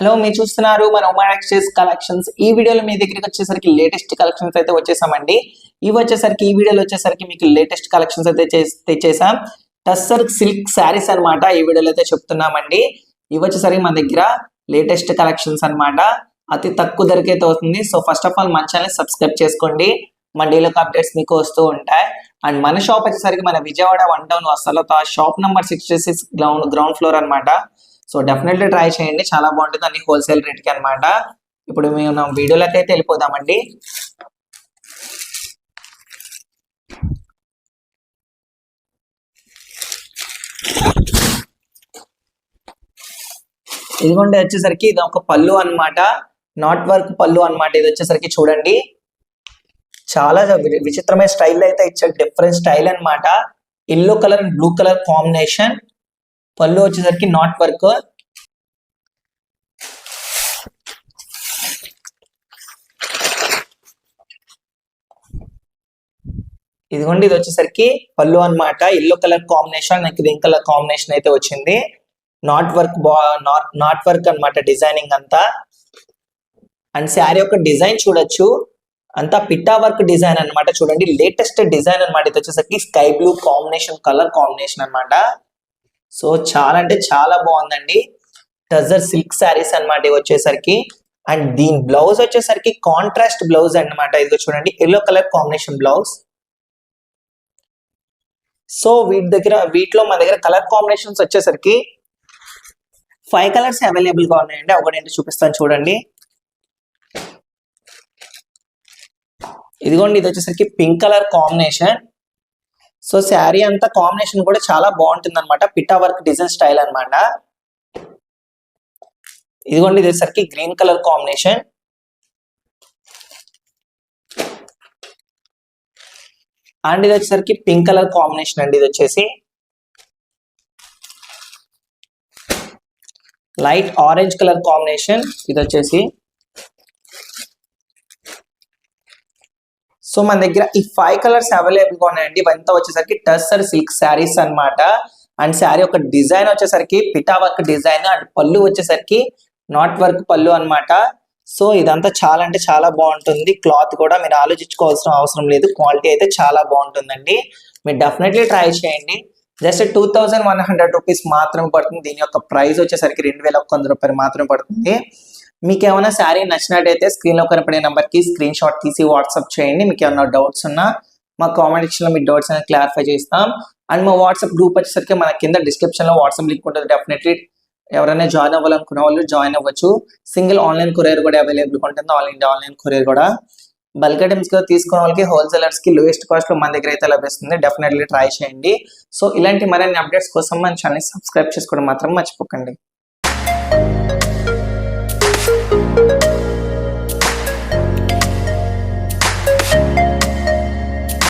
Hello, మీరు చూస్తున్నారు మన ఉమా ఎక్స్చేంజ్ కలెక్షన్స్. ఈ వీడియోలో మీ దగ్గరికి వచ్చేసరికి లేటెస్ట్ కలెక్షన్స్ అయితే వచ్చేసామండి. ఈ వీడియోలో వచ్చేసరికి మీకు లేటెస్ట్ కలెక్షన్స్ అయితే తెచ్చేసాం. టస్సర్ సిల్క్ శారీస్ అన్నమాట ఈ వీడియోలో అయితే చెప్తున్నామండి. ఇవి వచ్చేసరికి మన దగ్గర లేటెస్ట్ కలెక్షన్స్ అన్నమాట. అతి తక్కువ ధరకే అయితే అవుతుంది. సో ఫస్ట్ ఆఫ్ ఆల్ మన ఛానల్ సబ్స్క్రైబ్ చేసుకోండి. మన డైలీ అప్డేట్స్ మీకు వస్తూ ఉంటాయి. అండ్ మన షాప్ వచ్చేసరికి మన విజయవాడ 1 టౌన్ వస్తాలో షాప్ నెంబర్ 66 గ్రౌండ్ ఫ్లోర్ అన్నమాట. సో డెఫినెట్లీ ట్రై చేయండి, చాలా బాగుంటుంది, అన్ని హోల్సేల్ రేట్ కి అనమాట. ఇప్పుడు మేము వీడియోలోకి అయితే వెళ్ళిపోదామండి. ఇదిగోండి వచ్చేసరికి ఇది ఒక పళ్ళు అన్నమాట, నాట్ వర్క్ పళ్ళు అన్నమాట. ఇది వచ్చేసరికి చూడండి, చాలా విచిత్రమైన స్టైల్ అయితే ఇచ్చారు, డిఫరెంట్ స్టైల్ అన్నమాట. Yellow colour and blue colour combination. పళ్ళు వచ్చేసరికి నాట్ వర్క్. ఇదిగోండి, ఇది వచ్చేసరికి పళ్ళు అన్నమాట. Yellow colour combination, green colour combination అయితే వచ్చింది. నాట్ వర్క్ అన్నమాట డిజైనింగ్ అంతా. అండ్ శారీ యొక్క డిజైన్ చూడొచ్చు, అంతా పిట్టా వర్క్ డిజైన్ అన్నమాట. చూడండి, లేటెస్ట్ డిజైన్ అన్నమాట. ఇది వచ్చేసరికి sky blue combination, colour combination అన్నమాట. సో చాలా అంటే చాలా బాగుందండి. టజర్ సిల్క్ శారీస్ అన్నమాట ఇవి వచ్చేసరికి. అండ్ దీని బ్లౌజ్ వచ్చేసరికి కాంట్రాస్ట్ బ్లౌజ్ అన్నమాట. ఇది చూడండి, yellow colour combination blouse. So వీటిలో మన దగ్గర కలర్ కాంబినేషన్స్ వచ్చేసరికి 5 కలర్స్ అవైలబుల్ గా ఉన్నాయండి. ఒకటి చూపిస్తాను చూడండి. ఇదిగోండి, ఇది వచ్చేసరికి pink colour combination. So sari అంతా కాంబినేషన్ కూడా చాలా బాగుంటుంది అనమాట, పిట్టా వర్క్ డిజైన్ స్టైల్ అనమాట. ఇదిగోండి, ఇది వచ్చేసరికి గ్రీన్ కలర్ కాంబినేషన్. అండ్ ఇది వచ్చేసరికి పింక్ కలర్ కాంబినేషన్ అండి. ఇది వచ్చేసి లైట్ ఆరెంజ్ కలర్ కాంబినేషన్. ఇది వచ్చేసి సో మన దగ్గర ఈ 5 కలర్స్ అవైలబుల్ గా ఉన్నాయండి. ఇవంతా వచ్చేసరికి టస్సర్ సిల్క్ శారీస్ అన్నమాట. అండ్ శారీ ఒక డిజైన్ వచ్చేసరికి పిటా వర్క్ డిజైన్. అండ్ పళ్ళు వచ్చేసరికి నాట్ వర్క్ పళ్ళు అన్నమాట. సో ఇదంతా చాలా అంటే చాలా బాగుంటుంది. క్లాత్ కూడా మీరు ఆలోచించుకోవాల్సిన అవసరం లేదు, క్వాలిటీ అయితే చాలా బాగుంటుందండి. మీరు డెఫినెట్లీ ట్రై చేయండి. జస్ట్ 2100 రూపీస్ మాత్రమే పడుతుంది. దీని యొక్క ప్రైస్ వచ్చేసరికి 2100 రూపాయలు మాత్రమే పడుతుంది. మీకు ఏమైనా శారీ నచ్చినట్టయితే స్క్రీన్ లో కనపడే నెంబర్ కి స్క్రీన్ షాట్ తీసి వాట్సాప్ చేయండి. మీకు ఏమైనా డౌట్స్ ఉన్నా మా కామెంట్ సెక్షన్ లో మీ డౌట్స్ అనేది క్లారిఫై చేస్తాం. అండ్ మా వాట్సాప్ గ్రూప్ వచ్చేసరికి మన కింద డిస్క్రిప్షన్ లో వాట్సాప్ లింక్ ఉంటుంది. డెఫినెట్లీ ఎవరైనా జాయిన్ అవ్వాలనుకున్న వాళ్ళు జాయిన్ అవ్వచ్చు. సింగిల్ ఆన్లైన్ కొరియర్ కూడా అవైలబుల్ ఉంటుంది, ఆల్ ఇండియా ఆన్లైన్ కొరియర్ కూడా. బల్క్ ఐటమ్స్ గా తీసుకున్న వాళ్ళకి హోల్సేలర్స్ కి లోయెస్ట్ కాస్ట్ లో మన దగ్గర అయితే లభిస్తుంది. డెఫినెట్లీ ట్రై చేయండి. సో ఇలాంటి మరిన్ని అప్డేట్స్ కోసం మన ఛానల్ సబ్స్క్రైబ్ చేసుకోవడం మాత్రం మర్చిపోకండి.